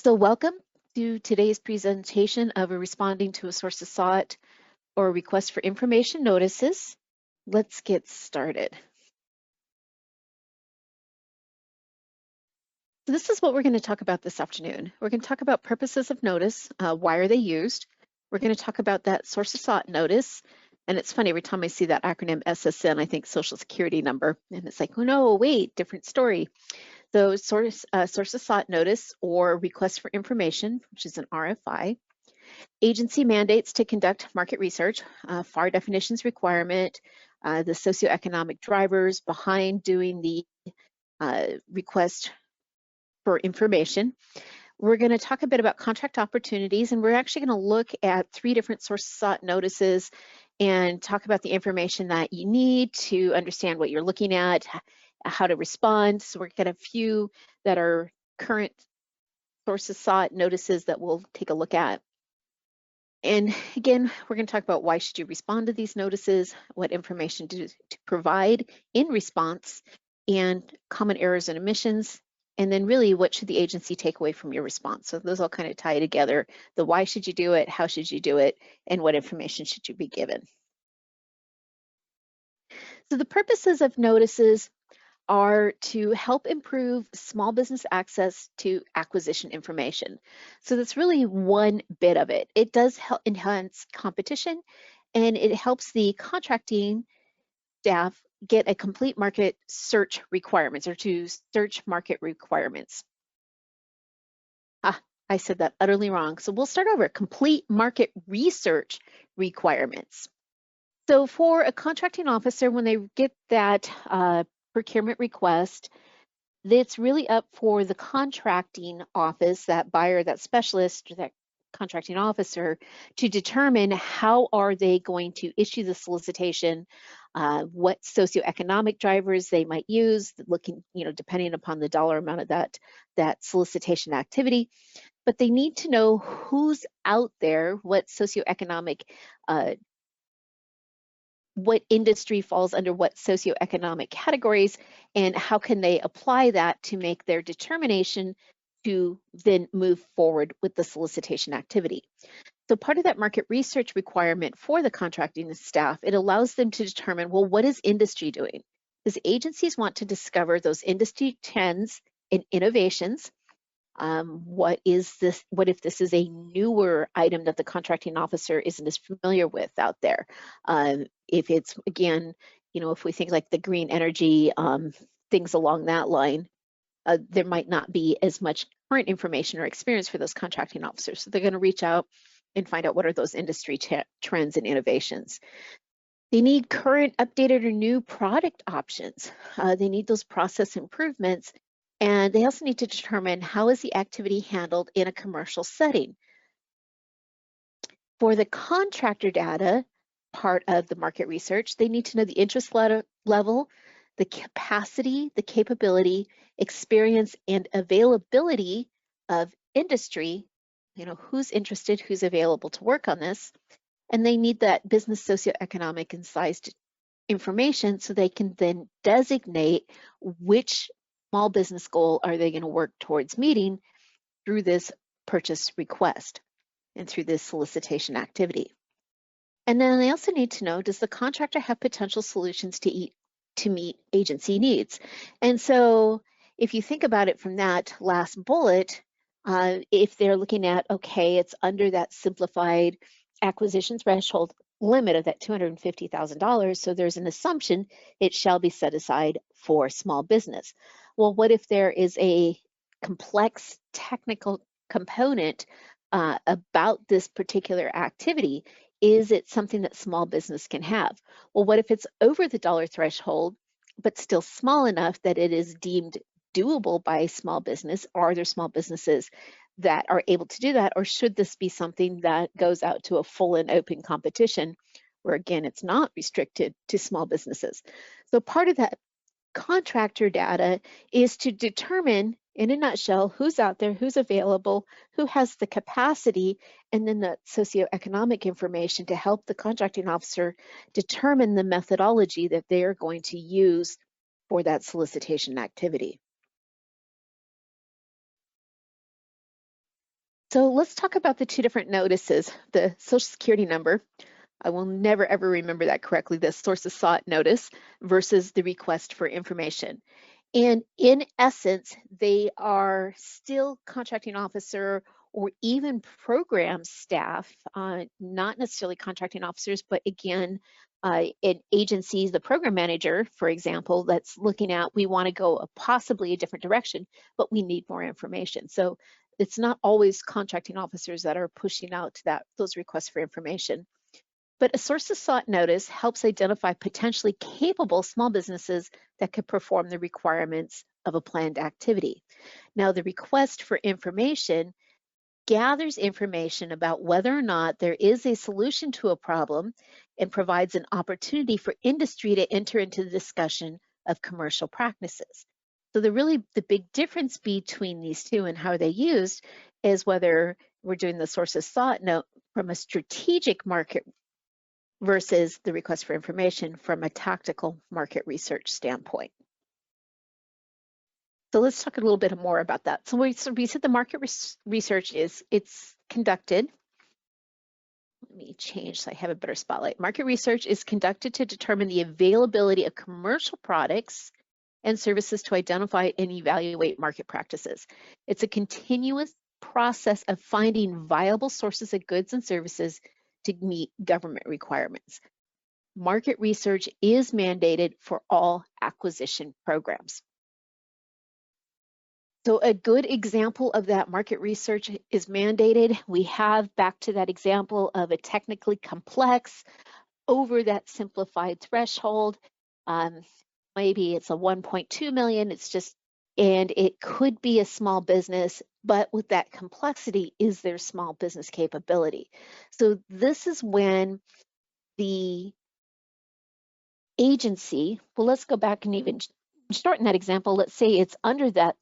So welcome to today's presentation of responding to a source of sought or request for information notices. Let's get started. So this is what we're going to talk about this afternoon. We're going to talk about purposes of notice, why are they used? We're going to talk about that source of sought notice. And it's funny, every time I see that acronym SSN, I think Social Security number. And it's like, oh no, wait, different story. So source of sought notice or request for information, which is an RFI. Agency mandates to conduct market research, FAR definitions requirement, the socioeconomic drivers behind doing the request for information. We're going to talk a bit about contract opportunities, and we're actually going to look at 3 different source sought notices and talk about the information that you need to understand what you're looking at, how to respond. So we're going to get a few that are current sources sought notices that we'll take a look at. And again, we're going to talk about why should you respond to these notices, what information to provide in response, and common errors and omissions, and then really what should the agency take away from your response. So those all kind of tie together. The why should you do it, how should you do it, and what information should you be given. So the purposes of notices are to help improve small business access to acquisition information. So that's really one bit of it. It does help enhance competition, and it helps the contracting staff get a complete market search requirements or to search market requirements. I said that utterly wrong. So we'll start over. Complete market research requirements. So for a contracting officer, when they get that procurement request, it's really up for the contracting office, that buyer, that specialist, or that contracting officer, to determine how are they going to issue the solicitation, what socioeconomic drivers they might use, looking, depending upon the dollar amount of that solicitation activity. But they need to know who's out there, what socioeconomic what industry falls under what socioeconomic categories, and how can they apply that to make their determination to then move forward with the solicitation activity. So part of that market research requirement for the contracting staff, it allows them to determine, well, what is industry doing? Because agencies want to discover those industry trends and innovations. What is this? What if this is a newer item that the contracting officer isn't as familiar with out there? If it's, again, if we think like the green energy, things along that line, there might not be as much current information or experience for those contracting officers. So they're going to reach out and find out what are those industry trends and innovations. They need current, updated, or new product options. They need those process improvements. And they also need to determine how is the activity handled in a commercial setting. For the contractor data part of the market research, they need to know the interest level, the capacity, the capability, experience, and availability of industry, who's interested, who's available to work on this. And they need that business socioeconomic and sized information so they can then designate which small business goal are they going to work towards meeting through this purchase request and through this solicitation activity. And then they also need to know, does the contractor have potential solutions to meet agency needs? And so if you think about it from that last bullet, if they're looking at, okay, it's under that simplified acquisition threshold limit of that $250,000, so there's an assumption it shall be set aside for small business. Well, what if there is a complex technical component about this particular activity? Is it something that small business can have? Well, what if it's over the dollar threshold, but still small enough that it is deemed doable by small business? Are there small businesses that are able to do that? Or should this be something that goes out to a full and open competition where, again, it's not restricted to small businesses? So part of that contractor data is to determine, in a nutshell, who's out there, who's available, who has the capacity, and then the socioeconomic information to help the contracting officer determine the methodology that they are going to use for that solicitation activity. So let's talk about the two different notices. The Social Security number, I will never ever remember that correctly, the sources sought notice versus the request for information. And in essence, they are still contracting officer or even program staff, not necessarily contracting officers, but again, in agencies, the program manager, for example, that's looking at, we want to go possibly a different direction, but we need more information. So it's not always contracting officers that are pushing out those requests for information. But a sources sought notice helps identify potentially capable small businesses that could perform the requirements of a planned activity. Now, the request for information gathers information about whether or not there is a solution to a problem and provides an opportunity for industry to enter into the discussion of commercial practices. So the big difference between these two and how they're used is whether we're doing the sources sought note from a strategic market versus the request for information from a tactical market research standpoint. So let's talk a little bit more about that. So we said the market research it's conducted. Let me change so I have a better spotlight. Market research is conducted to determine the availability of commercial products and services to identify and evaluate market practices. It's a continuous process of finding viable sources of goods and services to meet government requirements. Market research is mandated for all acquisition programs. So a good example of that market research is mandated. We have back to that example of a technically complex over that simplified threshold. Maybe it's a 1.2 million, and it could be a small business, but with that complexity is their small business capability. So this is when the agency, well, let's go back and even shorten that example. Let's say it's under that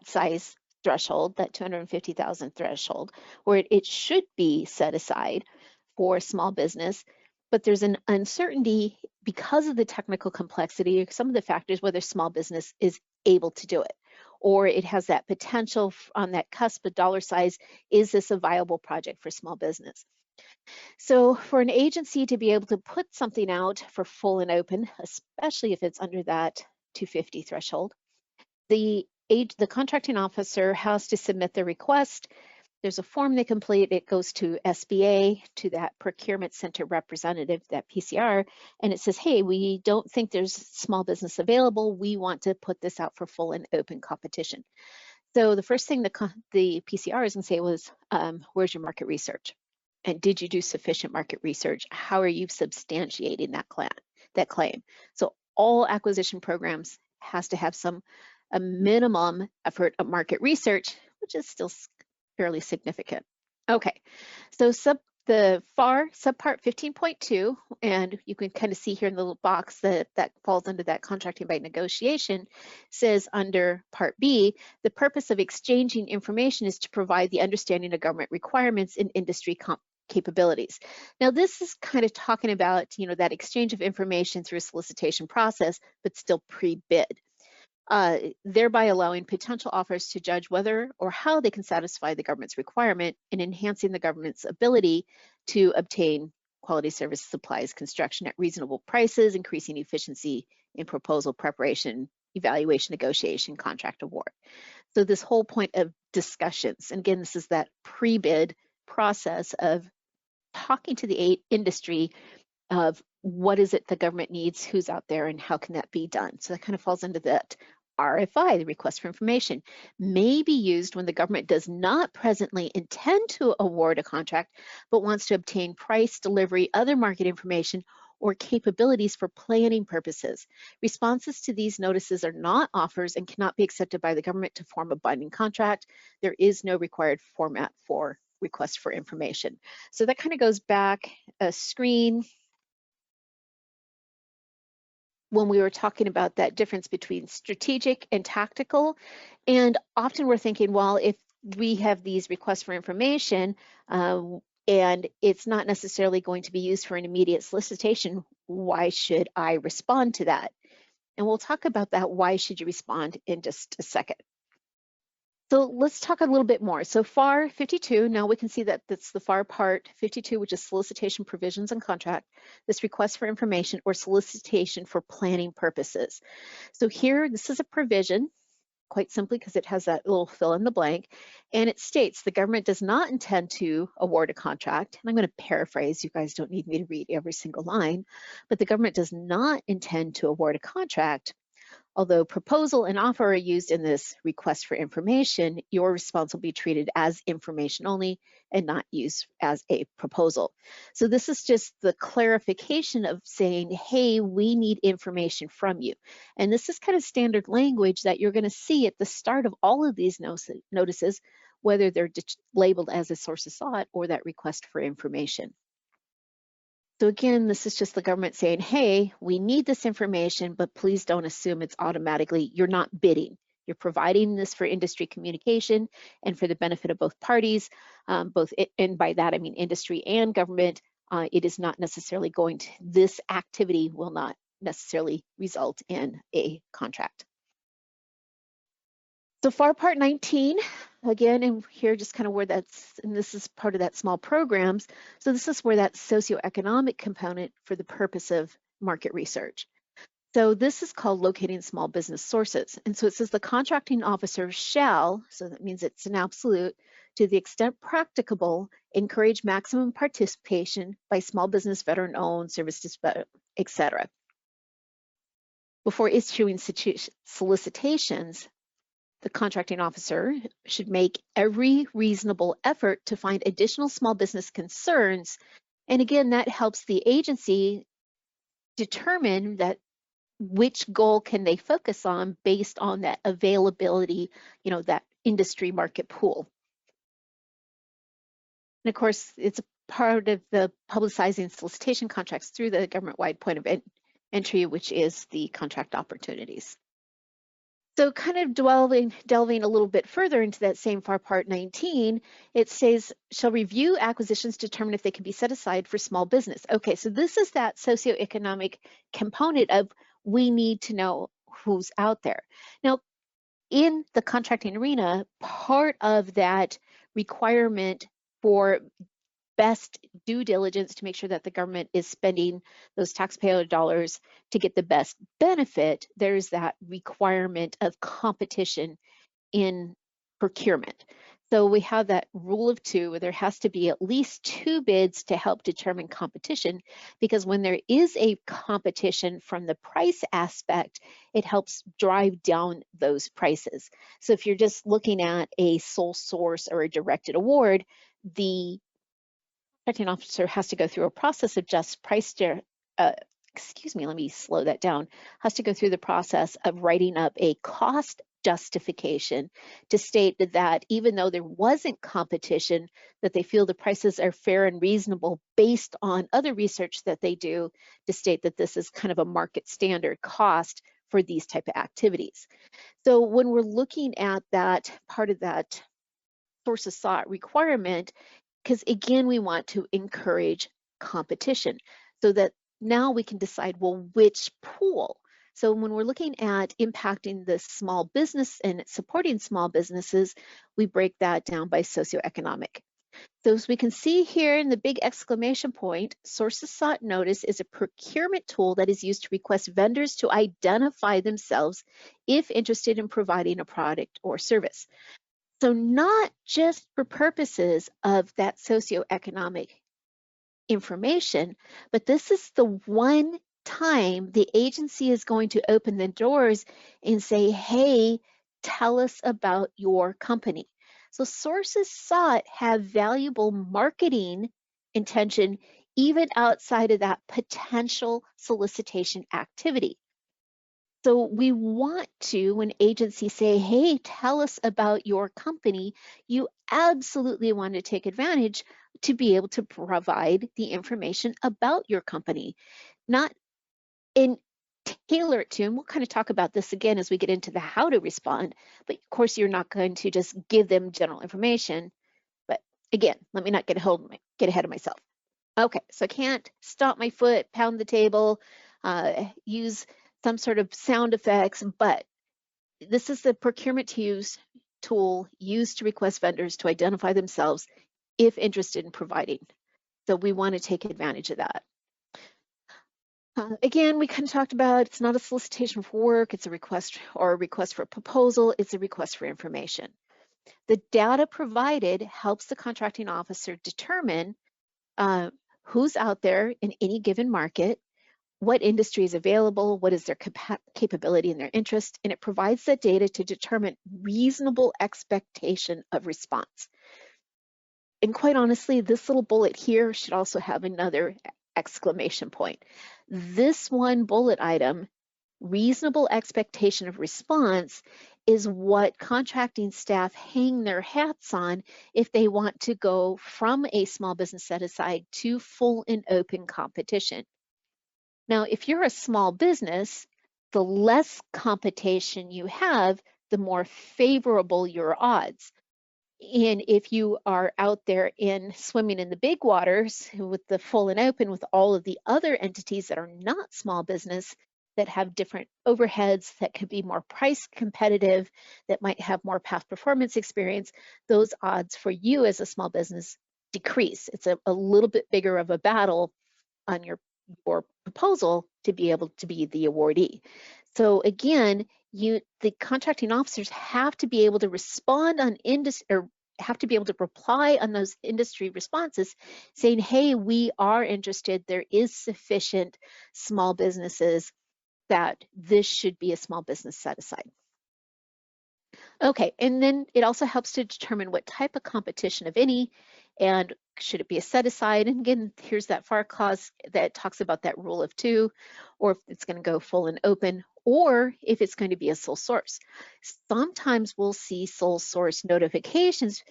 size threshold, that 250,000 threshold, where it should be set aside for small business, but there's an uncertainty because of the technical complexity or some of the factors whether small business is able to do it, or it has that potential on that cusp of dollar size. Is this a viable project for small business? So for an agency to be able to put something out for full and open, especially if it's under that 250 threshold, the contracting officer has to submit the request. There's a form they complete. It goes to SBA, to that procurement center representative, that PCR, and it says, hey, we don't think there's small business available. We want to put this out for full and open competition. So the first thing the PCR is going to say was, where's your market research? And did you do sufficient market research? How are you substantiating that claim? So all acquisition programs has to have a minimum effort of market research, which is still fairly significant. Okay, so subpart 15.2, and you can kind of see here in the little box that falls under that contracting by negotiation, says under part B, the purpose of exchanging information is to provide the understanding of government requirements and industry capabilities. Now, this is kind of talking about, that exchange of information through a solicitation process, but still pre-bid. Thereby allowing potential offers to judge whether or how they can satisfy the government's requirement and enhancing the government's ability to obtain quality service supplies construction at reasonable prices, increasing efficiency in proposal preparation, evaluation, negotiation, contract award. So this whole point of discussions, and again, this is that pre-bid process of talking to the industry of what is it the government needs, who's out there, and how can that be done. So that kind of falls into that RFI, the request for information, may be used when the government does not presently intend to award a contract, but wants to obtain price, delivery, other market information, or capabilities for planning purposes. Responses to these notices are not offers and cannot be accepted by the government to form a binding contract. There is no required format for request for information. So that kind of goes back a screen when we were talking about that difference between strategic and tactical. And often we're thinking, well, if we have these requests for information and it's not necessarily going to be used for an immediate solicitation, why should I respond to that? And we'll talk about that, why should you respond, in just a second. So let's talk a little bit more. So FAR 52, now we can see that that's the FAR part 52, which is solicitation provisions and contract, this request for information or solicitation for planning purposes. So here, this is a provision, quite simply because it has that little fill in the blank, and it states the government does not intend to award a contract. And I'm going to paraphrase, you guys don't need me to read every single line, but the government does not intend to award a contract. Although proposal and offer are used in this request for information, your response will be treated as information only and not used as a proposal. So this is just the clarification of saying, hey, we need information from you. And this is kind of standard language that you're going to see at the start of all of these notices, whether they're labeled as a source of sought or that request for information. So again, this is just the government saying, hey, we need this information, but please don't assume it's automatically, you're not bidding. You're providing this for industry communication and for the benefit of both parties, and by that I mean industry and government. It is not necessarily going to, this activity will not necessarily result in a contract. So FAR Part 19, again, and here just kind of where that's, and this is part of that small programs. So this is where that socioeconomic component for the purpose of market research. So this is called locating small business sources. And so it says the contracting officer shall, so that means it's an absolute, to the extent practicable, encourage maximum participation by small business, veteran-owned, services, etc. Before issuing solicitations, the contracting officer should make every reasonable effort to find additional small business concerns. And again, that helps the agency determine that which goal can they focus on based on that availability, that industry market pool. And of course, it's a part of the publicizing solicitation contracts through the government-wide point of entry, which is the contract opportunities. So kind of delving a little bit further into that same FAR Part 19, it says, shall review acquisitions, determine if they can be set aside for small business. Okay, so this is that socioeconomic component of we need to know who's out there. Now, in the contracting arena, part of that requirement for best due diligence to make sure that the government is spending those taxpayer dollars to get the best benefit, there's that requirement of competition in procurement. So we have that rule of two, where there has to be at least two bids to help determine competition, because when there is a competition from the price aspect, it helps drive down those prices. So if you're just looking at a sole source or a directed award, the contracting officer has to go through a process of just let me slow that down, has to go through the process of writing up a cost justification to state that even though there wasn't competition, that they feel the prices are fair and reasonable based on other research that they do to state that this is kind of a market standard cost for these type of activities. So when we're looking at that part of that source of sought requirement, because again, we want to encourage competition so that now we can decide, well, which pool? So when we're looking at impacting the small business and supporting small businesses, we break that down by socioeconomic. So as we can see here in the big exclamation point, sources sought notice is a procurement tool that is used to request vendors to identify themselves if interested in providing a product or service. So not just for purposes of that socioeconomic information, but this is the one time the agency is going to open the doors and say, hey, tell us about your company. So sources sought have valuable marketing intention even outside of that potential solicitation activity. So we want to, when agencies say, hey, tell us about your company, you absolutely want to take advantage to be able to provide the information about your company, not in tailor it to, and we'll kind of talk about this again as we get into the how to respond, but of course you're not going to just give them general information. But again, let me not get ahead of myself. Okay, so I can't stomp my foot, pound the table, use some sort of sound effects, but this is the procurement tool used to request vendors to identify themselves if interested in providing. So we want to take advantage of that. Again, we kind of talked about it's not a solicitation for work, it's a request or a request for a proposal, it's a request for information. The data provided helps the contracting officer determine who's out there in any given market, what industry is available, what is their capability and their interest, and it provides that data to determine reasonable expectation of response. And quite honestly, this little bullet here should also have another exclamation point. This one bullet item, reasonable expectation of response, is what contracting staff hang their hats on if they want to go from a small business set aside to full and open competition. Now, if you're a small business, the less competition you have, the more favorable your odds. And if you are out there in swimming in the big waters with the full and open with all of the other entities that are not small business, that have different overheads, that could be more price competitive, that might have more past performance experience, those odds for you as a small business decrease. It's a little bit bigger of a battle on your proposal to be able to be the awardee. So again, the contracting officers have to be able to respond on or have to be able to reply on those industry responses saying, hey, we are interested, there is sufficient small businesses that this should be a small business set aside. Okay, and then it also helps to determine what type of competition, if any, and should it be a set aside? And again, here's that FAR clause that talks about that rule of two, or if it's going to go full and open, or if it's going to be a sole source. Sometimes we'll see sole source notifications,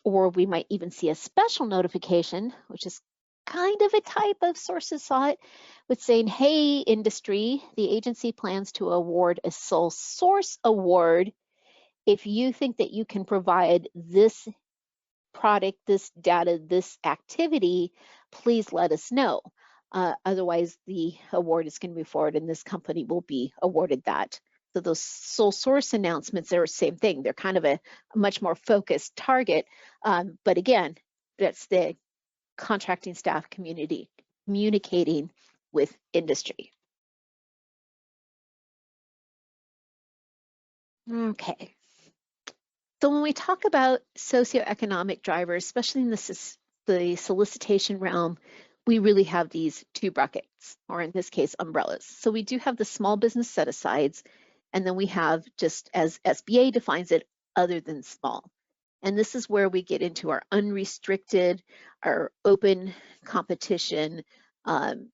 or we might even see a special notification, which is kind of a type of sources saw it, with saying, hey, industry, the agency plans to award a sole source award if you think that you can provide this product, this data, this activity, please let us know. Otherwise, the award is going to move forward and this company will be awarded that. So those sole source announcements are the same thing. They're kind of a much more focused target. But again, that's the contracting staff community communicating with industry. Okay. So when we talk about socioeconomic drivers, especially in the solicitation realm, we really have these two buckets, or in this case, umbrellas. So we do have the small business set-asides, and then we have, just as SBA defines it, other than small. And this is where we get into our unrestricted, our open competition. So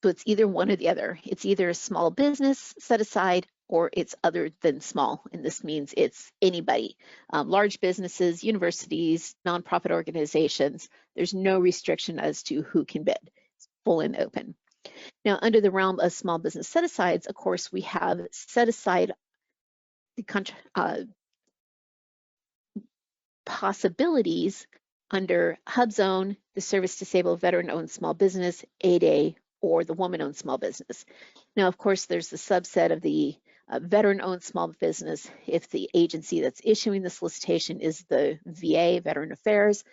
it's either one or the other. It's either a small business set aside or it's other than small. And this means it's anybody, large businesses, universities, nonprofit organizations. There's no restriction as to who can bid. It's full and open. Now, under the realm of small business set asides, of course, we have set aside the possibilities under HUBZone, the service disabled veteran owned small business, 8A, or the woman-owned small business. Now, of course, there's the subset of the veteran-owned small business. If the agency that's issuing the solicitation is the VA, Veteran Affairs,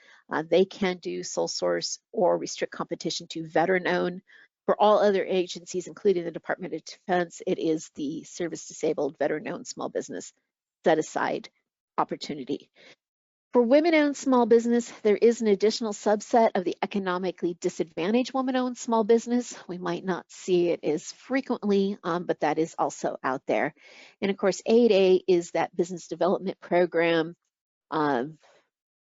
they can do sole source or restrict competition to veteran-owned. For all other agencies, including the Department of Defense, it is the service disabled veteran-owned small business set-aside opportunity. For women-owned small business, there is an additional subset of the economically disadvantaged woman-owned small business. We might not see it as frequently, but that is also out there. And of course, 8A is that business development program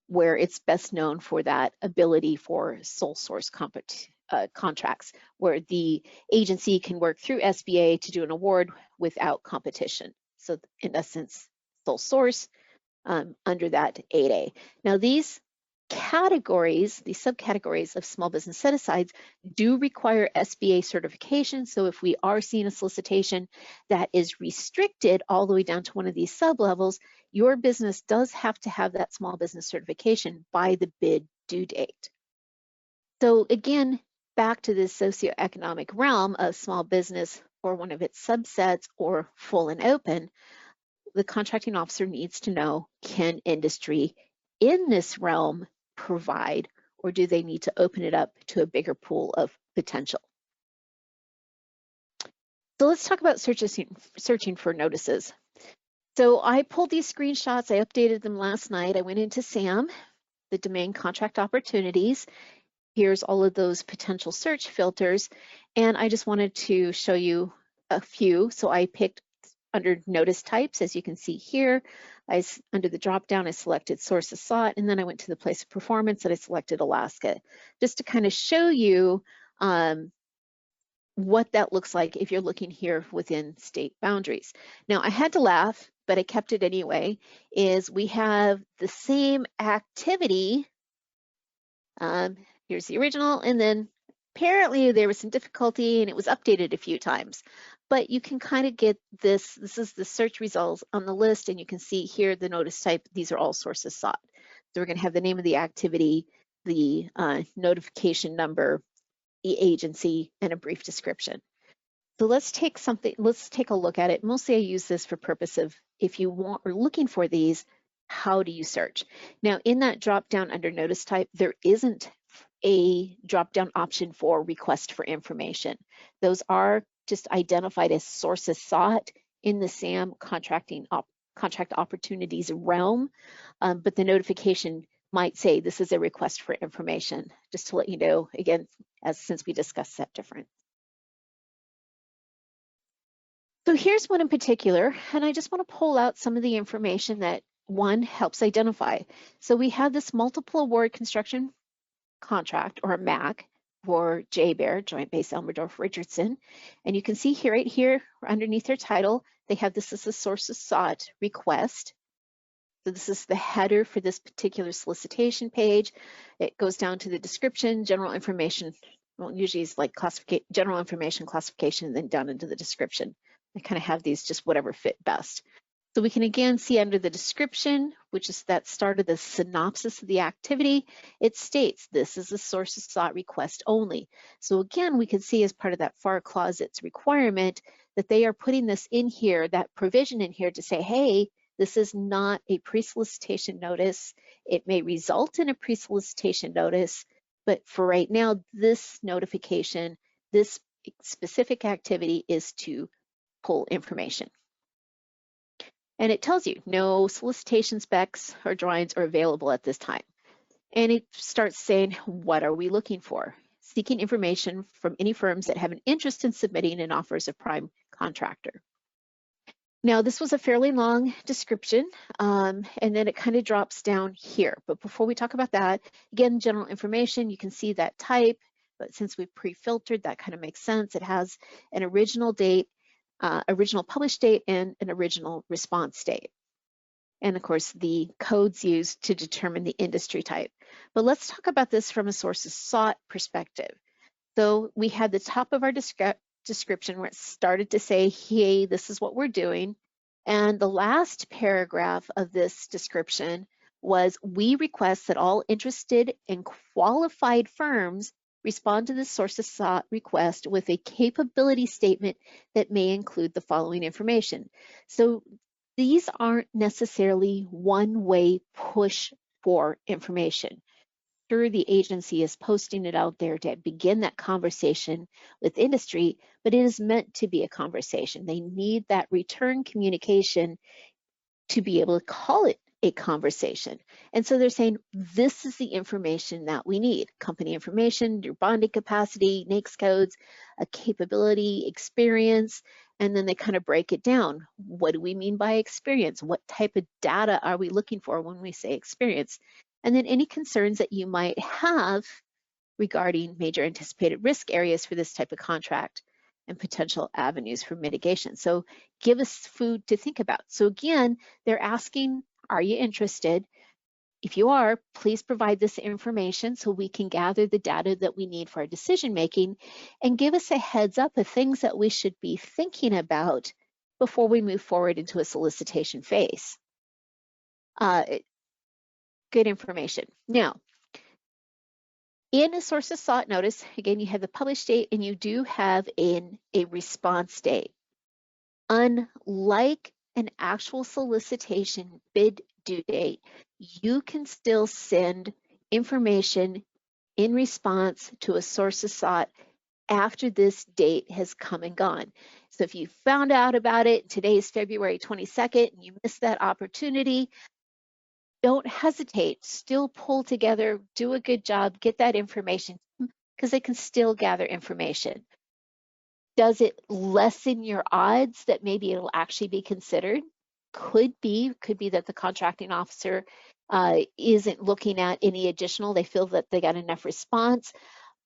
where it's best known for that ability for sole source contracts, where the agency can work through SBA to do an award without competition. So in essence, sole source, under that 8A. Now these categories, these subcategories of small business set-asides do require SBA certification. So if we are seeing a solicitation that is restricted all the way down to one of these sub-levels, your business does have to have that small business certification by the bid due date. So again, back to this socioeconomic realm of small business or one of its subsets or full and open, the contracting officer needs to know, can industry in this realm provide, or do they need to open it up to a bigger pool of potential? So let's talk about searching for notices. So I pulled these screenshots, I updated them last night. I went into SAM, the domain contract opportunities. Here's all of those potential search filters. And I just wanted to show you a few. So I picked under notice types, as you can see here. Under the drop down, I selected sources sought, and then I went to the place of performance and I selected Alaska, just to kind of show you what that looks like if you're looking here within state boundaries. Now, I had to laugh, but I kept it anyway, is we have the same activity. Here's the original, and then apparently there was some difficulty and it was updated a few times. But you can kind of get this. This is the search results on the list, and you can see here the notice type. These are all sources sought. So we're going to have the name of the activity, the notification number, the agency, and a brief description. So let's take a look at it. Mostly I use this for purpose of if you want or looking for these, how do you search? Now in that drop down under notice type, there isn't a drop down option for request for information. Those are just identified as sources sought in the SAM contract opportunities realm, but the notification might say this is a request for information, just to let you know, again, since we discussed that difference. So here's one in particular, and I just want to pull out some of the information that one helps identify. So we have this multiple award construction contract, or MAC, for JBER, Joint Base Elmendorf Richardson. And you can see here, right here, underneath their title, they have this as a sources sought request. So this is the header for this particular solicitation page. It goes down to the description, general information. Well, usually it's like general information, classification, and then down into the description. I kind of have these just whatever fit best. So we can again see under the description, which is that start of the synopsis of the activity, it states this is a sources sought request only. So again, we can see as part of that FAR clause's requirement that they are putting this in here, that provision in here to say, hey, this is not a pre-solicitation notice. It may result in a pre-solicitation notice, but for right now, this notification, this specific activity is to pull information. And it tells you no solicitation specs or drawings are available at this time. And it starts saying, what are we looking for? Seeking information from any firms that have an interest in submitting an offer as a prime contractor. Now, this was a fairly long description, and then it kind of drops down here. But before we talk about that, again, general information, you can see that type, but since we've pre-filtered, that kind of makes sense. It has an original date, original published date, and an original response date. And of course, the codes used to determine the industry type. But let's talk about this from a sources sought perspective. So we had the top of our description where it started to say, hey, this is what we're doing. And the last paragraph of this description was, we request that all interested and qualified firms respond to the sources sought request with a capability statement that may include the following information. So these aren't necessarily one-way push for information. Sure, the agency is posting it out there to begin that conversation with industry, but it is meant to be a conversation. They need that return communication to be able to call it a conversation. And so they're saying, this is the information that we need. Company information, your bonding capacity, NAICS codes, a capability, experience, and then they kind of break it down. What do we mean by experience? What type of data are we looking for when we say experience? And then any concerns that you might have regarding major anticipated risk areas for this type of contract and potential avenues for mitigation. So give us food to think about. So again, they're asking, are you interested? If you are, please provide this information so we can gather the data that we need for our decision making, and give us a heads up of things that we should be thinking about before we move forward into a solicitation phase. Good information. Now, in a sources sought notice, again, you have the published date and you do have a response date. Unlike an actual solicitation bid due date, you can still send information in response to a sources sought after this date has come and gone. So if you found out about it, today is February 22nd, and you missed that opportunity, don't hesitate. Still pull together, do a good job, get that information, because they can still gather information. Does it lessen your odds that maybe it'll actually be considered? Could be that the contracting officer isn't looking at any additional, they feel that they got enough response.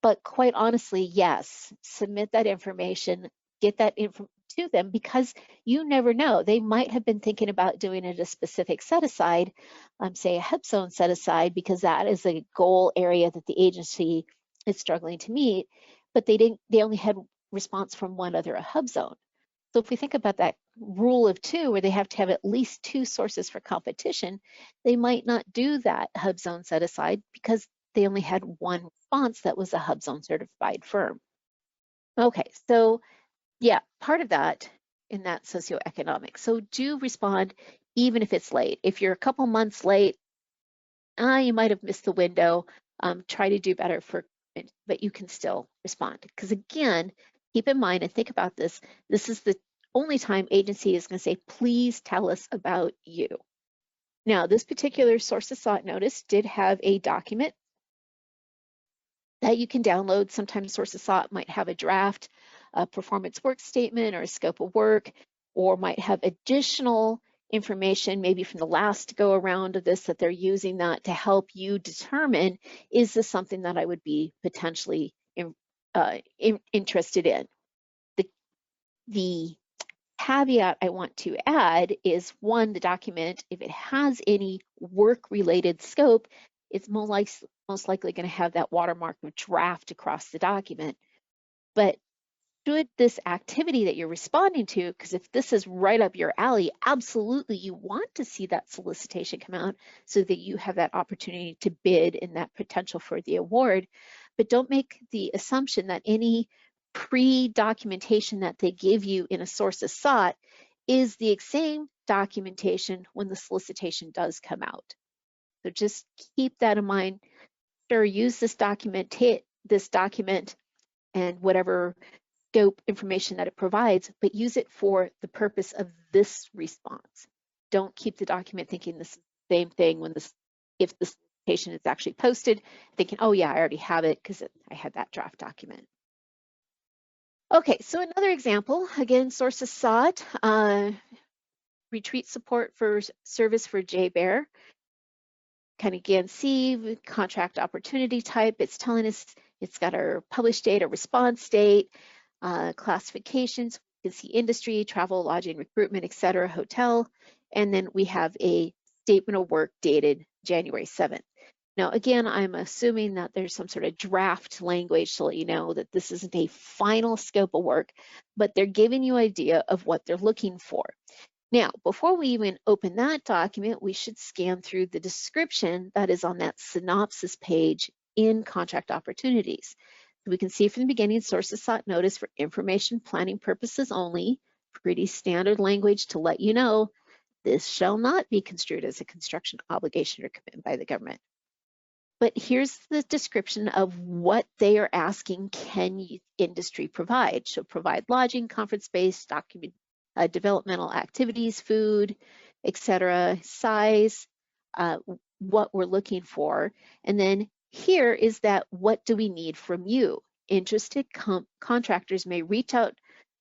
But quite honestly, yes, submit that information, get that info to them, because you never know. They might have been thinking about doing it a specific set aside, say a HUB zone set aside, because that is a goal area that the agency is struggling to meet, but they only had response from one other HUB zone. So if we think about that rule of two, where they have to have at least two sources for competition, they might not do that HUB zone set aside because they only had one response that was a HUB zone certified firm. Okay, so yeah, part of that in that socioeconomic. So do respond even if it's late. If you're a couple months late, you might have missed the window. Try to do better but you can still respond. Because again, keep in mind and think about this. This is the only time agency is going to say, please tell us about you. Now, this particular sources sought notice did have a document that you can download. Sometimes sources sought might have a draft, a performance work statement or a scope of work, or might have additional information maybe from the last go around of this, that they're using that to help you determine, is this something that I would be potentially interested in? The caveat I want to add is, one, the document, if it has any work-related scope, it's most likely going to have that watermark of draft across the document. But should this activity that you're responding to, because if this is right up your alley, absolutely you want to see that solicitation come out so that you have that opportunity to bid and that potential for the award. But don't make the assumption that any pre-documentation that they give you in a sources sought is the same documentation when the solicitation does come out. So just keep that in mind. Sure, use this document and whatever scope information that it provides, but use it for the purpose of this response. Don't keep the document thinking this is the same thing if the solicitation is actually posted, thinking, oh yeah, I already have it because I had that draft document. Okay, so another example, again, sources sought, retreat support for service for JBear. Kind of again, see contract opportunity type. It's telling us it's got our published date, our response date, classifications. You can see industry, travel, lodging, recruitment, etc., hotel. And then we have a statement of work dated January 7th. Now, again, I'm assuming that there's some sort of draft language to let you know that this isn't a final scope of work, but they're giving you an idea of what they're looking for. Now, before we even open that document, we should scan through the description that is on that synopsis page in contract opportunities. We can see from the beginning, sources sought notice for information planning purposes only. Pretty standard language to let you know this shall not be construed as a construction obligation or commitment by the government. But here's the description of what they are asking, can industry provide? So provide lodging, conference space, document, developmental activities, food, etc., size, what we're looking for. And then here is that, what do we need from you? Interested contractors may reach out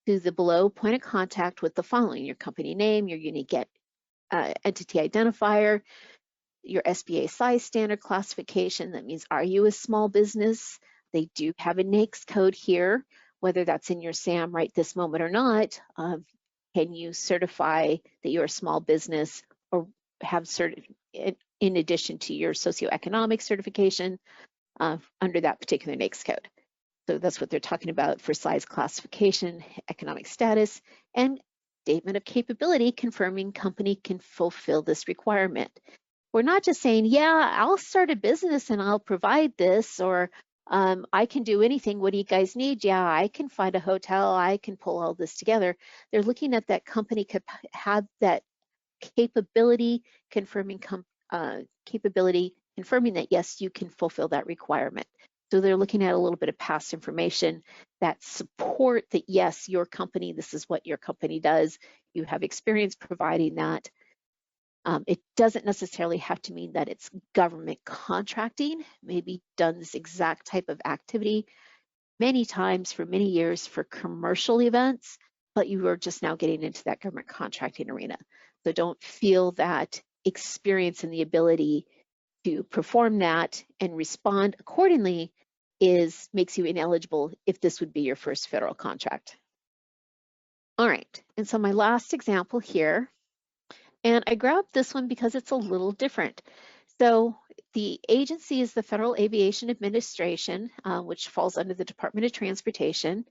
to the below point of contact with the following: your company name, your unique entity identifier, your SBA size standard classification. That means, are you a small business? They do have a NAICS code here, whether that's in your SAM right this moment or not. Can you certify that you're a small business, or have in addition to your socioeconomic certification under that particular NAICS code? So that's what they're talking about for size classification, economic status, and statement of capability confirming company can fulfill this requirement. We're not just saying, yeah, I'll start a business and I'll provide this, or I can do anything. What do you guys need? Yeah, I can find a hotel. I can pull all this together. They're looking at that company could have that capability, capability confirming that yes, you can fulfill that requirement. So they're looking at a little bit of past information that support that yes, your company, this is what your company does. You have experience providing that. It doesn't necessarily have to mean that it's government contracting, maybe done this exact type of activity many times for many years for commercial events, but you are just now getting into that government contracting arena. So don't feel that experience and the ability to perform that and respond accordingly makes you ineligible if this would be your first federal contract. All right, and so my last example here, and I grabbed this one because it's a little different. So the agency is the Federal Aviation Administration, which falls under the Department of Transportation,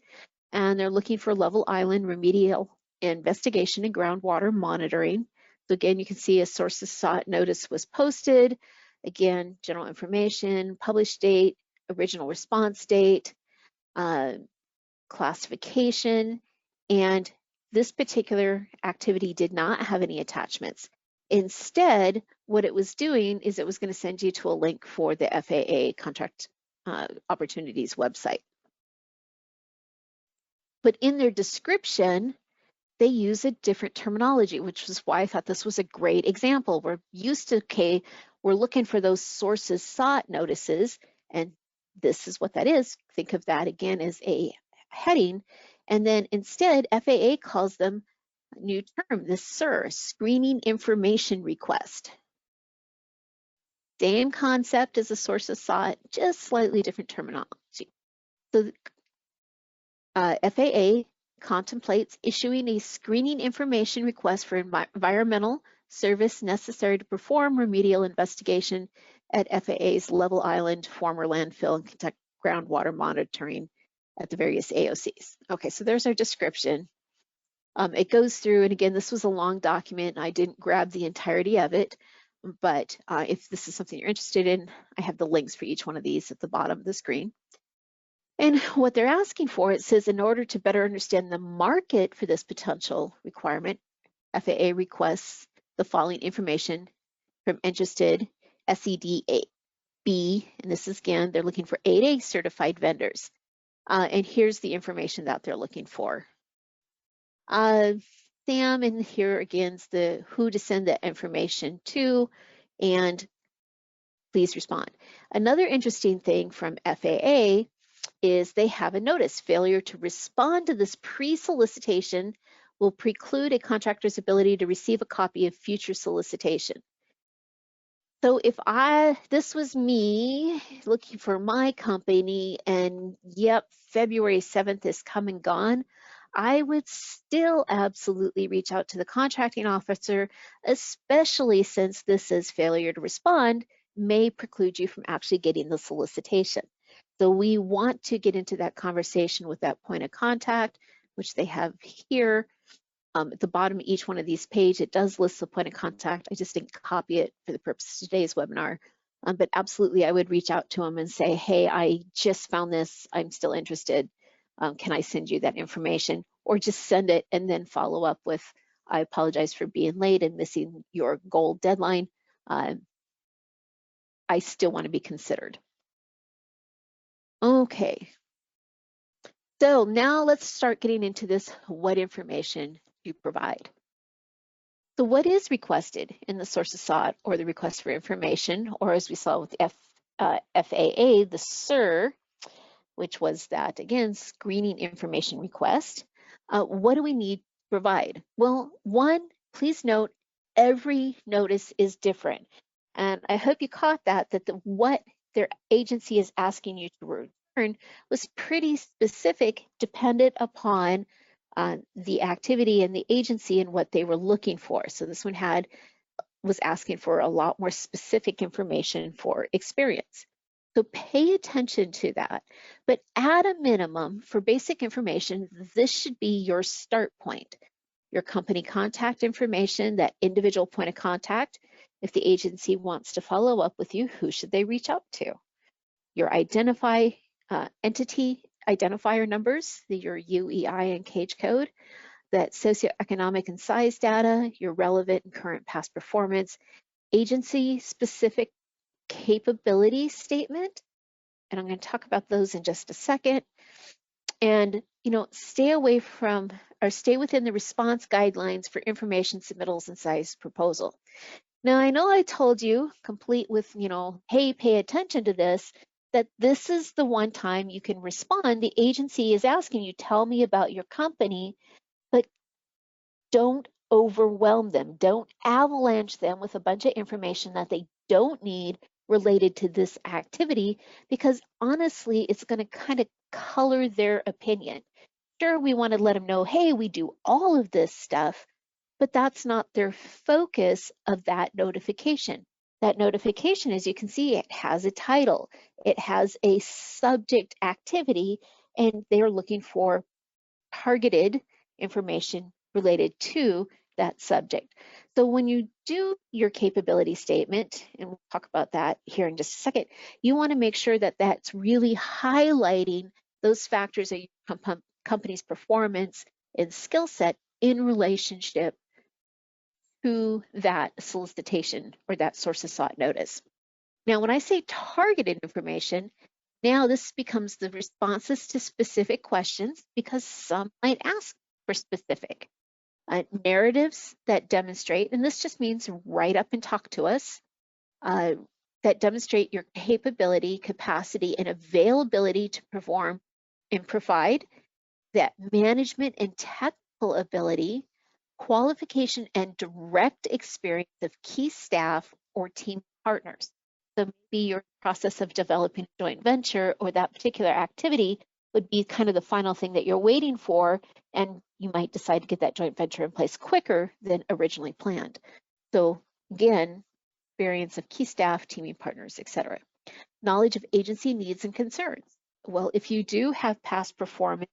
and they're looking for level island remedial investigation and groundwater monitoring. So again, you can see a sources sought notice was posted. Again, general information, published date, original response date, classification, and this particular activity did not have any attachments. Instead, what it was doing is it was going to send you to a link for the FAA contract opportunities website. But in their description, they use a different terminology, which is why I thought this was a great example. We're used to, okay, we're looking for those sources sought notices, and this is what that is. Think of that again as a heading. And then instead, FAA calls them a new term, this SIR, screening information request. Same concept as a sources sought, just slightly different terminology. So FAA contemplates issuing a screening information request for environmental service necessary to perform remedial investigation at FAA's Level Island former landfill and conduct groundwater monitoring at the various AOCs. Okay, so there's our description. It goes through, and again, this was a long document. I didn't grab the entirety of it, but if this is something you're interested in, I have the links for each one of these at the bottom of the screen. And what they're asking for, it says, in order to better understand the market for this potential requirement, FAA requests the following information from interested SEDB, and this is again, they're looking for 8A certified vendors. And here's the information that they're looking for. Sam, and here again is the who to send the information to, and please respond. Another interesting thing from FAA is they have a notice. Failure to respond to this pre-solicitation will preclude a contractor's ability to receive a copy of future solicitation. So if this was me looking for my company and yep, February 7th is come and gone, I would still absolutely reach out to the contracting officer, especially since this is failure to respond may preclude you from actually getting the solicitation. So we want to get into that conversation with that point of contact, which they have here. At the bottom of each one of these pages, it does list the point of contact. I just didn't copy it for the purpose of today's webinar. But absolutely, I would reach out to them and say, hey, I just found this. I'm still interested. Can I send you that information? Or just send it and then follow up with, I apologize for being late and missing your goal deadline. I still want to be considered. Okay. So now let's start getting into this, what information you provide. So what is requested in the sources sought or the request for information, or as we saw with FAA, the SIR, which was that, again, screening information request. What do we need to provide? Well, one, please note, every notice is different. And I hope you caught that what their agency is asking you to return was pretty specific, dependent upon the activity and the agency and what they were looking for. So this one was asking for a lot more specific information for experience. So pay attention to that. But at a minimum, for basic information, this should be your start point. Your company contact information, that individual point of contact. If the agency wants to follow up with you, who should they reach out to? Your identify entity identifier numbers, your UEI and CAGE code, that socioeconomic and size data, your relevant and current past performance, agency-specific capability statement, and I'm going to talk about those in just a second. And, stay away from or stay within the response guidelines for information submittals and size proposal. Now, I know I told you, complete with, hey, pay attention to this, that this is the one time you can respond. The agency is asking you, tell me about your company, but don't overwhelm them. Don't avalanche them with a bunch of information that they don't need related to this activity, because honestly, it's going to kind of color their opinion. Sure, we want to let them know, hey, we do all of this stuff, but that's not their focus of that notification. That notification, as you can see, it has a title, it has a subject activity, and they're looking for targeted information related to that subject. So when you do your capability statement, and we'll talk about that here in just a second, you want to make sure that that's really highlighting those factors of your company's performance and skill set in relationship to that solicitation or that sources sought notice. Now, when I say targeted information, now this becomes the responses to specific questions, because some might ask for specific narratives that demonstrate, and this just means write up and talk to us, that demonstrate your capability, capacity, and availability to perform and provide, that management and technical ability, qualification, and direct experience of key staff or team partners. So maybe your process of developing a joint venture or that particular activity would be kind of the final thing that you're waiting for, and you might decide to get that joint venture in place quicker than originally planned. So again, experience of key staff, teaming partners, etc. Knowledge of agency needs and concerns. Well, if you do have past performance,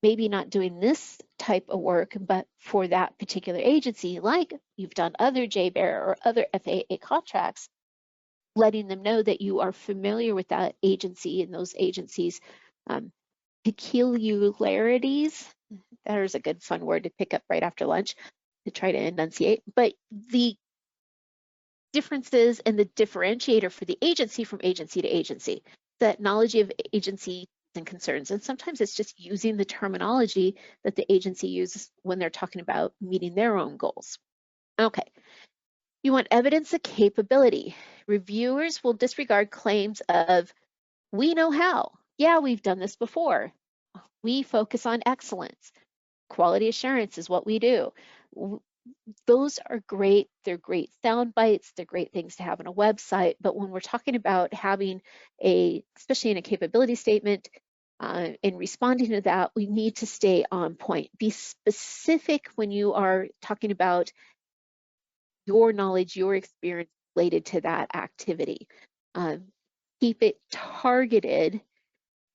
maybe not doing this type of work, but for that particular agency, like you've done other JBEAR or other FAA contracts, letting them know that you are familiar with that agency and those agencies' peculiarities. There's a good fun word to pick up right after lunch to try to enunciate, but the differences and the differentiator for the agency from agency to agency, that knowledge of agency and concerns. And sometimes it's just using the terminology that the agency uses when they're talking about meeting their own goals. Okay, you want evidence of capability. Reviewers will disregard claims of, we know how. Yeah, we've done this before. We focus on excellence. Quality assurance is what we do. Those are great. They're great sound bites. They're great things to have on a website. But when we're talking about having especially in a capability statement, in responding to that, we need to stay on point. Be specific when you are talking about your knowledge, your experience related to that activity. Keep it targeted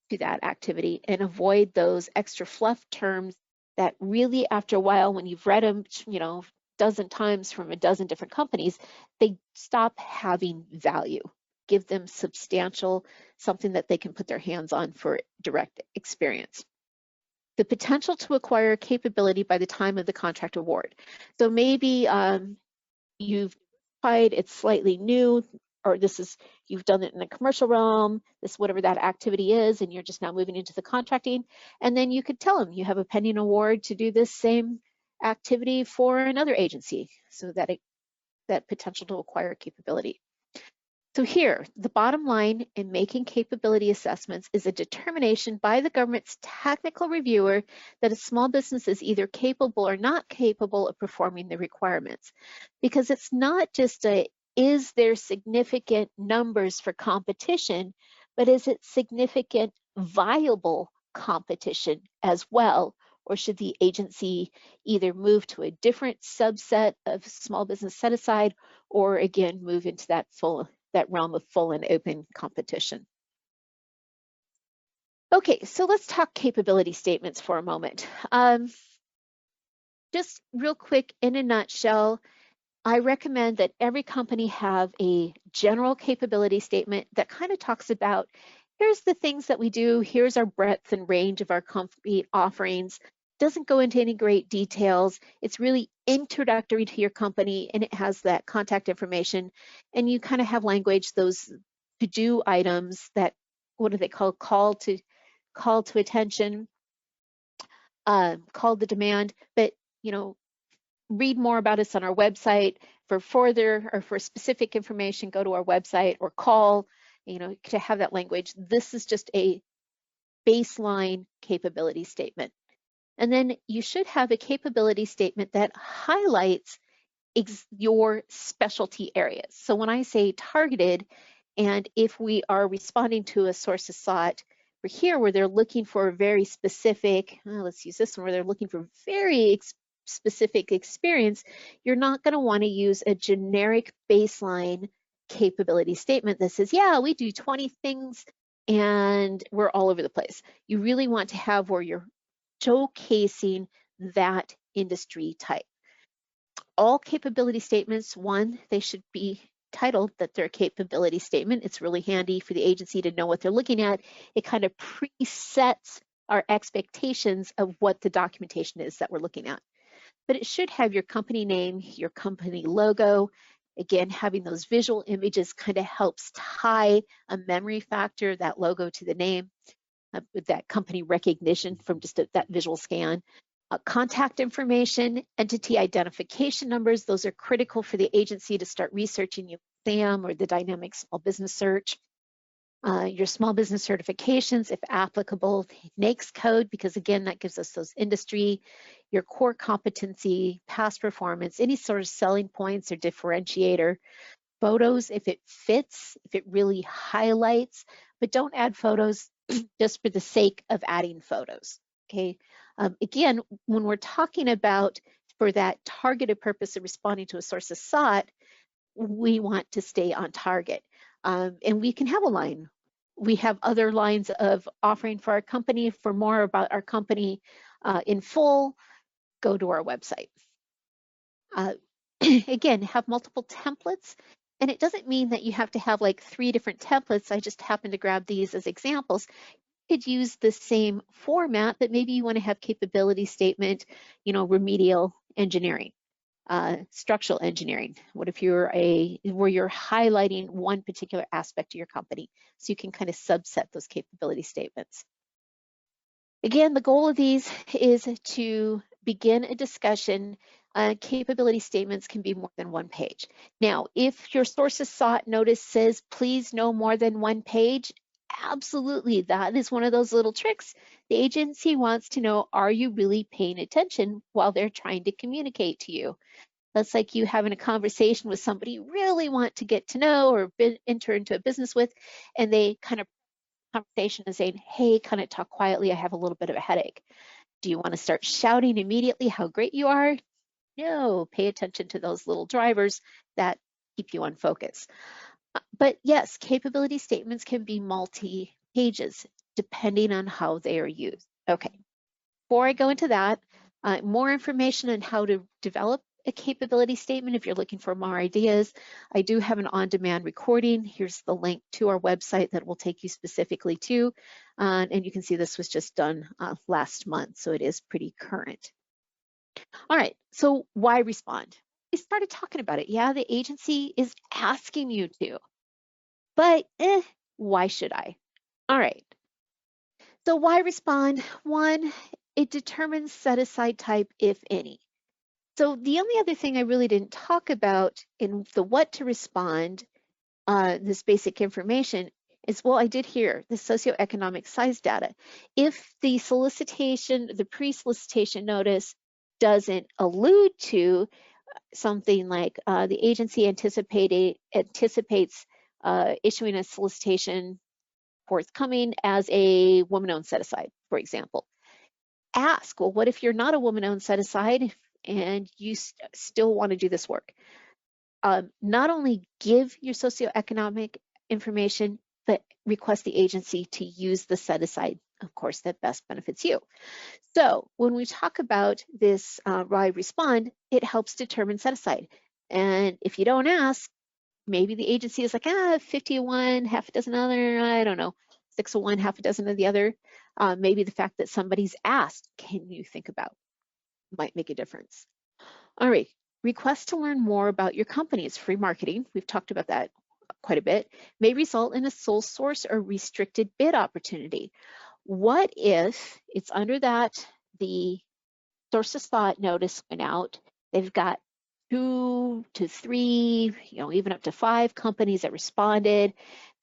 to that activity and avoid those extra fluff terms that really, after a while, when you've read them, a dozen times from a dozen different companies, they stop having value. Give them substantial, something that they can put their hands on for direct experience. The potential to acquire capability by the time of the contract award. So maybe you've tried, it's slightly new, or you've done it in the commercial realm, whatever that activity is, and you're just now moving into the contracting. And then you could tell them you have a pending award to do this same activity for another agency, so that that potential to acquire capability. So here, the bottom line in making capability assessments is a determination by the government's technical reviewer that a small business is either capable or not capable of performing the requirements. Because it's not just is there significant numbers for competition, but is it significant viable competition as well? Or should the agency either move to a different subset of small business set aside, or again, move into that realm of full and open competition? Okay, so let's talk capability statements for a moment. Just real quick, in a nutshell, I recommend that every company have a general capability statement that kind of talks about here's the things that we do, here's our breadth and range of our complete offerings. Doesn't go into any great details. It's really introductory to your company, and it has that contact information, and you kind of have language, those to-do items that, what do they call, call to attention, call the demand, but read more about us on our website. For further or for specific information, go to our website or call, to have that language. This is just a baseline capability statement. And then you should have a capability statement that highlights your specialty areas. So when I say targeted, and if we are responding to a source of sought, for here where they're looking for a very specific, let's use this one, where they're looking for very specific experience, you're not going to want to use a generic baseline capability statement that says, yeah, we do 20 things and we're all over the place. You really want to have where you're showcasing that industry type. All capability statements, one, they should be titled that they're a capability statement. It's really handy for the agency to know what they're looking at. It kind of presets our expectations of what the documentation is that we're looking at. But it should have your company name, your company logo. Again, having those visual images kind of helps tie a memory factor, that logo to the name, with that company recognition from just that visual scan. Contact information, entity identification numbers, those are critical for the agency to start researching your SAM or the dynamic small business search. Your small business certifications, if applicable, NAICS code, because again, that gives us those industry, your core competency, past performance, any sort of selling points or differentiator. Photos, if it fits, if it really highlights, but don't add photos just for the sake of adding photos, okay? Again, when we're talking about for that targeted purpose of responding to a source of sought, we want to stay on target. And we can have a line. We have other lines of offering for our company. For more about our company in full, go to our website. Again, have multiple templates. And it doesn't mean that you have to have like 3 different templates. I just happen to grab these as examples. You could use the same format, but maybe you want to have capability statement, remedial engineering, structural engineering. What if you're where you're highlighting one particular aspect of your company? So you can kind of subset those capability statements. Again, the goal of these is to begin a discussion. Capability statements can be more than 1 page. Now, if your source of sought notice says, please no more than 1 page, absolutely, that is one of those little tricks. The agency wants to know, are you really paying attention while they're trying to communicate to you? That's like you having a conversation with somebody you really want to get to know or enter into a business with, and they kind of conversation and saying, hey, kind of talk quietly, I have a little bit of a headache. Do you want to start shouting immediately how great you are? No, pay attention to those little drivers that keep you on focus. But yes, capability statements can be multi-pages depending on how they are used. Okay, before I go into that, more information on how to develop a capability statement if you're looking for more ideas. I do have an on-demand recording. Here's the link to our website that will take you specifically to, and you can see this was just done last month, so it is pretty current. All right, so why respond? We started talking about it. Yeah, the agency is asking you to, but why should I? All right, so why respond? One, it determines set-aside type, if any. So the only other thing I really didn't talk about in the what to respond, this basic information, is, well, I did hear the socioeconomic size data. If the solicitation, the pre-solicitation notice doesn't allude to something like the agency anticipates issuing a solicitation forthcoming as a woman-owned set-aside, for example. Ask, well, what if you're not a woman-owned set-aside and you still want to do this work? Not only give your socioeconomic information, but request the agency to use the set-aside, of course, that best benefits you. So when we talk about this why respond, it helps determine set-aside. And if you don't ask, maybe the agency is like, 51, half a dozen other, I don't know. 6 of one, half a dozen of the other. Maybe the fact that somebody's asked, can you think about, might make a difference. All right, request to learn more about your company's free marketing. We've talked about that quite a bit. May result in a sole source or restricted bid opportunity. What if it's under that, the source of thought notice went out, they've got 2 to 3, even up to 5 companies that responded.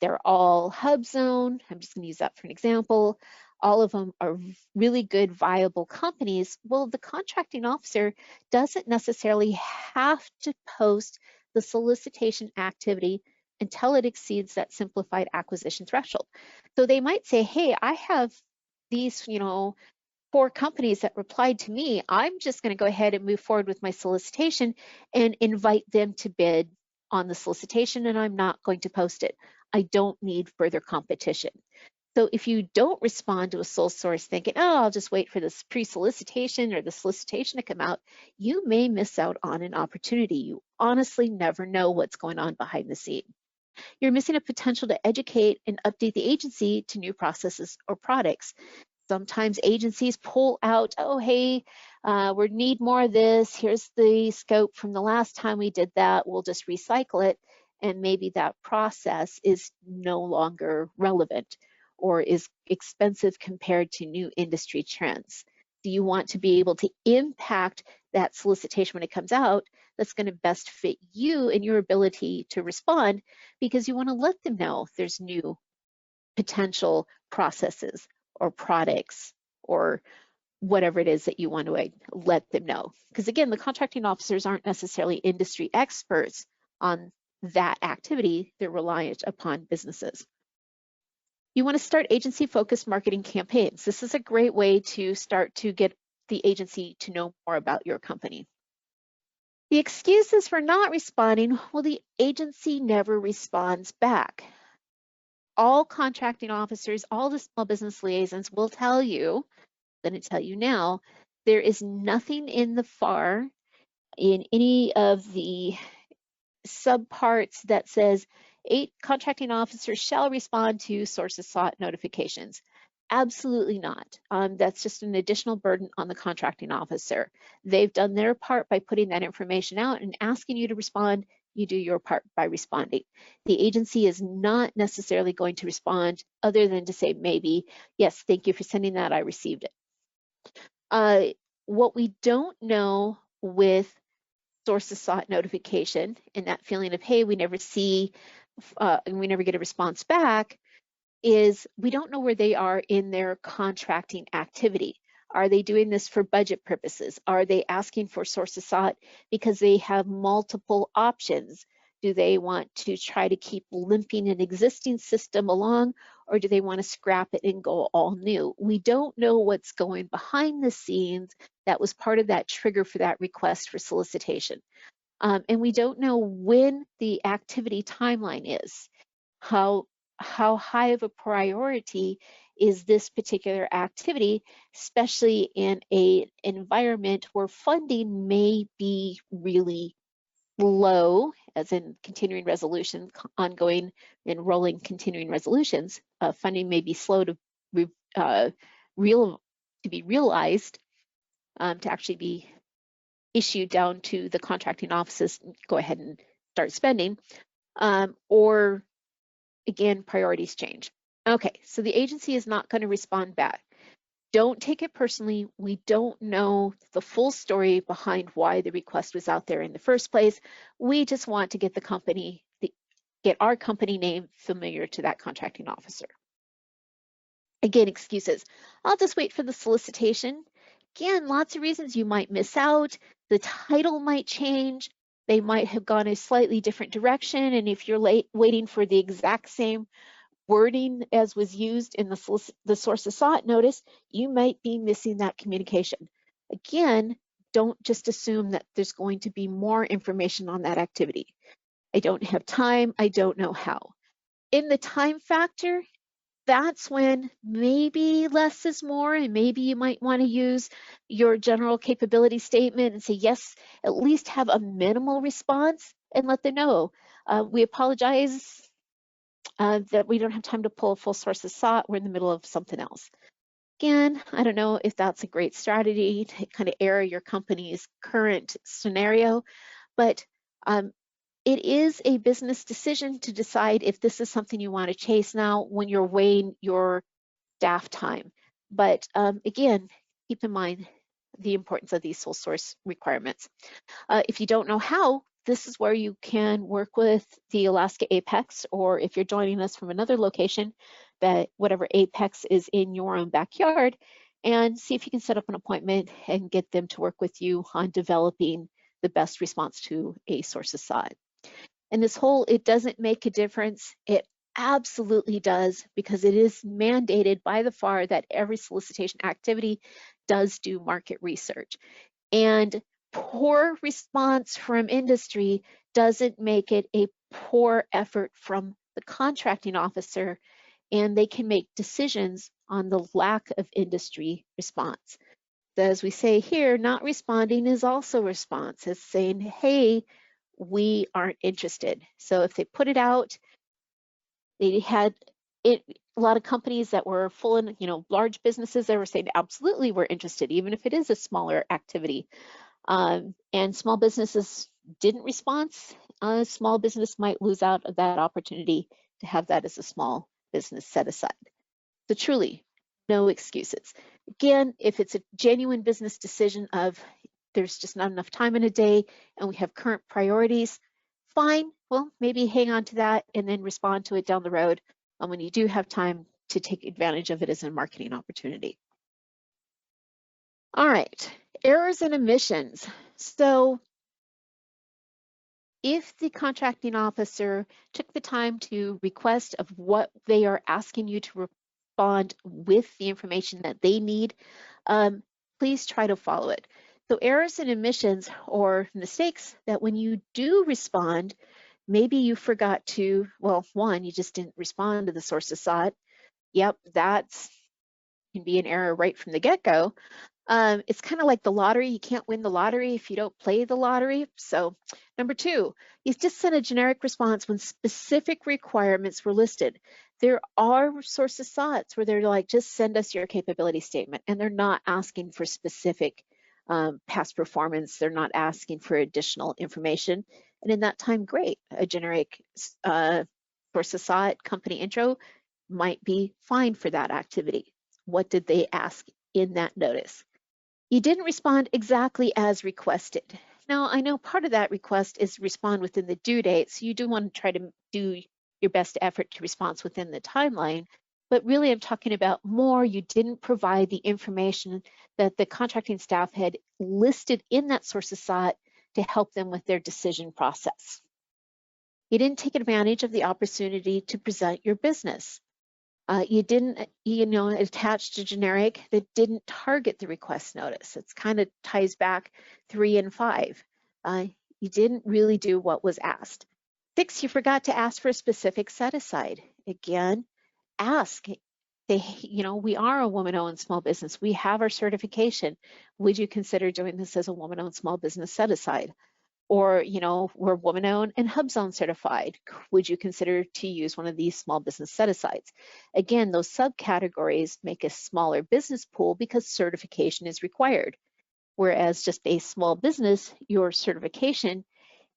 They're all hub zone. I'm just going to use that for an example. All of them are really good, viable companies. Well, the contracting officer doesn't necessarily have to post the solicitation activity until it exceeds that simplified acquisition threshold. So they might say, hey, I have these, 4 companies that replied to me. I'm just going to go ahead and move forward with my solicitation and invite them to bid on the solicitation, and I'm not going to post it. I don't need further competition. So if you don't respond to a sole source thinking, oh, I'll just wait for this pre-solicitation or the solicitation to come out, you may miss out on an opportunity. You honestly never know what's going on behind the scene. You're missing a potential to educate and update the agency to new processes or products. Sometimes agencies pull out, oh, hey, we need more of this. Here's the scope from the last time we did that. We'll just recycle it. And maybe that process is no longer relevant or is expensive compared to new industry trends. Do you want to be able to impact that solicitation when it comes out? That's going to best fit you and your ability to respond, because you want to let them know there's new potential processes or products or whatever it is that you want to let them know. Because again, the contracting officers aren't necessarily industry experts on that activity. They're reliant upon businesses. You want to start agency-focused marketing campaigns. This is a great way to start to get the agency to know more about your company. The excuses for not responding, well, the agency never responds back. All contracting officers, all the small business liaisons will tell you, I'm going to tell you now, there is nothing in the FAR, in any of the subparts that says 8 contracting officers shall respond to sources sought notifications. Absolutely not. That's just an additional burden on the contracting officer. They've done their part by putting that information out and asking you to respond. You do your part by responding. The agency is not necessarily going to respond other than to say maybe, yes, thank you for sending that, I received it. What we don't know with sources sought notification and that feeling of, hey, we never see and we never get a response back, is we don't know where they are in their contracting activity. Are they doing this for budget purposes? Are they asking for sources sought because they have multiple options? Do they want to try to keep limping an existing system along, or do they want to scrap it and go all new? We don't know what's going behind the scenes that was part of that trigger for that request for solicitation. And we don't know when the activity timeline is. How high of a priority is this particular activity, especially in an environment where funding may be really low, as in continuing resolution, ongoing and rolling continuing resolutions. Funding may be slow to be realized, to actually be issued down to the contracting offices, go ahead and start spending, or again, priorities change. Okay, so the agency is not going to respond back. Don't take it personally. We don't know the full story behind why the request was out there in the first place. We just want to get the company, get our company name familiar to that contracting officer. Again, excuses. I'll just wait for the solicitation. Again, lots of reasons you might miss out. The title might change. They might have gone a slightly different direction. And if you're waiting for the exact same wording as was used in the sources sought notice, you might be missing that communication. Again, don't just assume that there's going to be more information on that activity. I don't have time, I don't know how. In the time factor, that's when maybe less is more, and maybe you might want to use your general capability statement and say, yes, at least have a minimal response and let them know. We apologize. that we don't have time to pull a full sources sought. We're in the middle of something else. Again, I don't know if that's a great strategy to kind of air your company's current scenario, but it is a business decision to decide if this is something you want to chase now when you're weighing your staff time. But again, keep in mind the importance of these sole source requirements. If you don't know how, this is where you can work with the Alaska Apex, or if you're joining us from another location, that whatever Apex is in your own backyard, and see if you can set up an appointment and get them to work with you on developing the best response to a sources sought. And this whole, it doesn't make a difference, it absolutely does, because it is mandated by the FAR that every solicitation activity does do market research. And poor response from industry doesn't make it a poor effort from the contracting officer, and they can make decisions on the lack of industry response. As we say here, not responding is also response. It's saying, hey, we aren't interested. So if they put it out, they had it, a lot of companies that were full in, large businesses that were saying, absolutely, we're interested, even if it is a smaller activity. And small businesses didn't respond. Small business might lose out of that opportunity to have that as a small business set aside. So truly, no excuses. Again, if it's a genuine business decision of there's just not enough time in a day and we have current priorities, fine, well, maybe hang on to that and then respond to it down the road when you do have time to take advantage of it as a marketing opportunity. All right, errors and omissions. So if the contracting officer took the time to request of what they are asking you to respond with the information that they need, please try to follow it. So errors and omissions, or mistakes that when you do respond, maybe you forgot to, well, one, you just didn't respond to the sources sought. Yep, that's can be an error right from the get-go. It's kind of like the lottery. You can't win the lottery if you don't play the lottery. So number two, you just sent a generic response when specific requirements were listed. There are sources soughts where they're like, just send us your capability statement, and they're not asking for specific past performance. They're not asking for additional information. And in that time, great, a generic sources sought company intro might be fine for that activity. What did they ask in that notice? You didn't respond exactly as requested. Now, I know part of that request is respond within the due date, so you do want to try to do your best effort to respond within the timeline, but really I'm talking about more you didn't provide the information that the contracting staff had listed in that sources sought to help them with their decision process. You didn't take advantage of the opportunity to present your business. You didn't, attach a generic that didn't target the request notice. It's kind of ties back 3 and 5. You didn't really do what was asked. 6, you forgot to ask for a specific set aside. Again, ask. We are a woman-owned small business. We have our certification. Would you consider doing this as a woman-owned small business set aside? Or, we're woman-owned and HubZone certified. Would you consider to use one of these small business set-asides? Again, those subcategories make a smaller business pool because certification is required. Whereas just a small business, your certification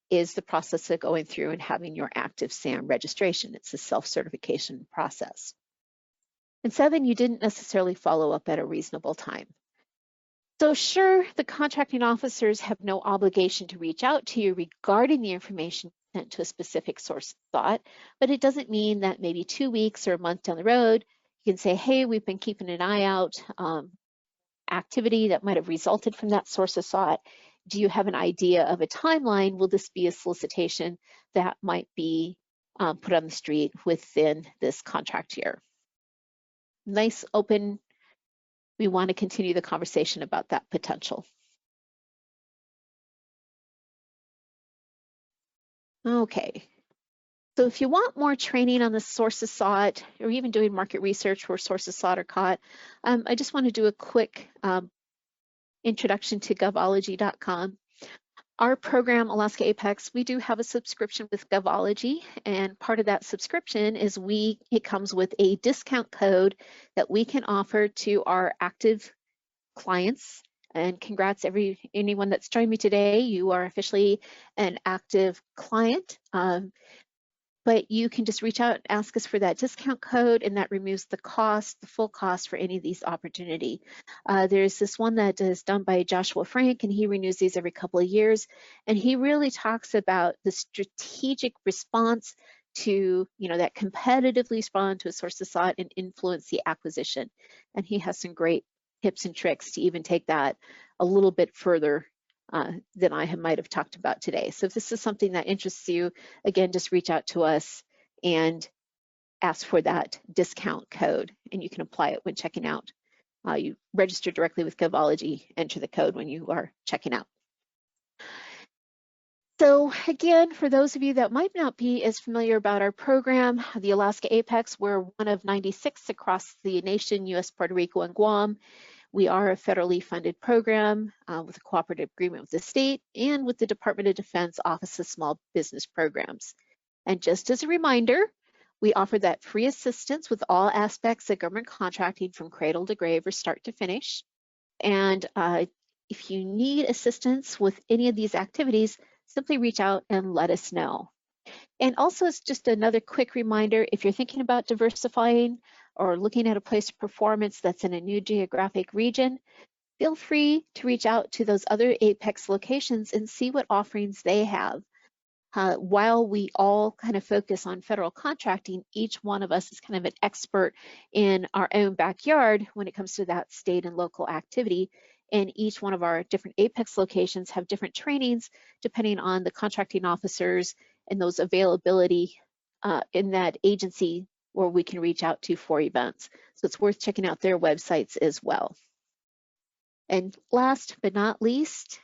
is the process of going through and having your active SAM registration. It's a self-certification process. And 7, you didn't necessarily follow up at a reasonable time. So sure, the contracting officers have no obligation to reach out to you regarding the information sent to a specific source sought, but it doesn't mean that maybe 2 weeks or a month down the road, you can say, hey, we've been keeping an eye out, activity that might have resulted from that source sought. Do you have an idea of a timeline? Will this be a solicitation that might be put on the street within this contract year? Nice, open. We want to continue the conversation about that potential. Okay, so if you want more training on the sources sought, or even doing market research where sources sought are caught, I just want to do a quick introduction to govology.com. Our program, Alaska Apex, we do have a subscription with Govology, and part of that subscription is it comes with a discount code that we can offer to our active clients. And congrats anyone that's joined me today. You are officially an active client. But you can just reach out and ask us for that discount code, and that removes the cost, the full cost for any of these opportunity. There's this one that is done by Joshua Frank, and he renews these every couple of years. And he really talks about the strategic response to, that competitively respond to a source of thought and influence the acquisition. And he has some great tips and tricks to even take that a little bit further than I might have talked about today. So if this is something that interests you, again, just reach out to us and ask for that discount code, and you can apply it when checking out. You register directly with Govology, enter the code when you are checking out. So again, for those of you that might not be as familiar about our program, the Alaska Apex, we're one of 96 across the nation, US, Puerto Rico, and Guam. We are a federally funded program with a cooperative agreement with the state and with the Department of Defense Office of Small Business Programs. And just as a reminder, we offer that free assistance with all aspects of government contracting from cradle to grave or start to finish. And if you need assistance with any of these activities, simply reach out and let us know. And also, it's just another quick reminder, if you're thinking about diversifying or looking at a place of performance that's in a new geographic region, feel free to reach out to those other Apex locations and see what offerings they have. While we all kind of focus on federal contracting, each one of us is kind of an expert in our own backyard when it comes to that state and local activity. And each one of our different Apex locations have different trainings depending on the contracting officers and those availability in that agency where we can reach out to for events. So it's worth checking out their websites as well. And last but not least,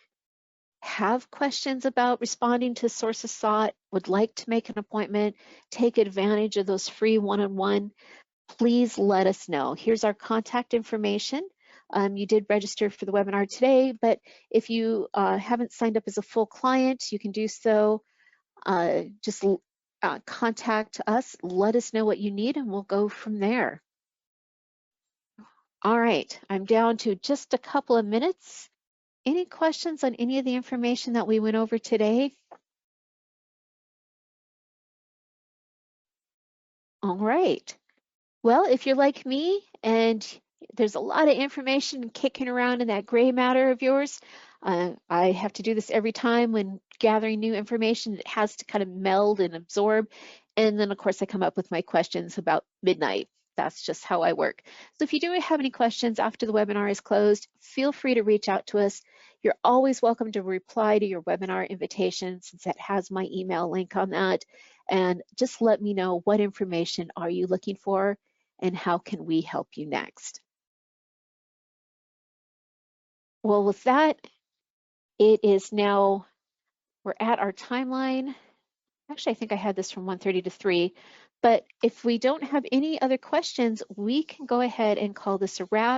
have questions about responding to sources sought, would like to make an appointment, take advantage of those free one-on-one, please let us know. Here's our contact information. You did register for the webinar today, but if you haven't signed up as a full client, you can do so. Just contact us, let us know what you need, and we'll go from there. All right, I'm down to just a couple of minutes. Any questions on any of the information that we went over today? All right. Well, if you're like me and there's a lot of information kicking around in that gray matter of yours, I have to do this every time when gathering new information. It has to kind of meld and absorb. And then, of course, I come up with my questions about midnight. That's just how I work. So if you do have any questions after the webinar is closed, feel free to reach out to us. You're always welcome to reply to your webinar invitation since that has my email link on that. And just let me know what information are you looking for and how can we help you next. Well, with that, it is now, we're at our timeline. Actually, I think I had this from 1:30 to 3, but if we don't have any other questions, we can go ahead and call this a wrap.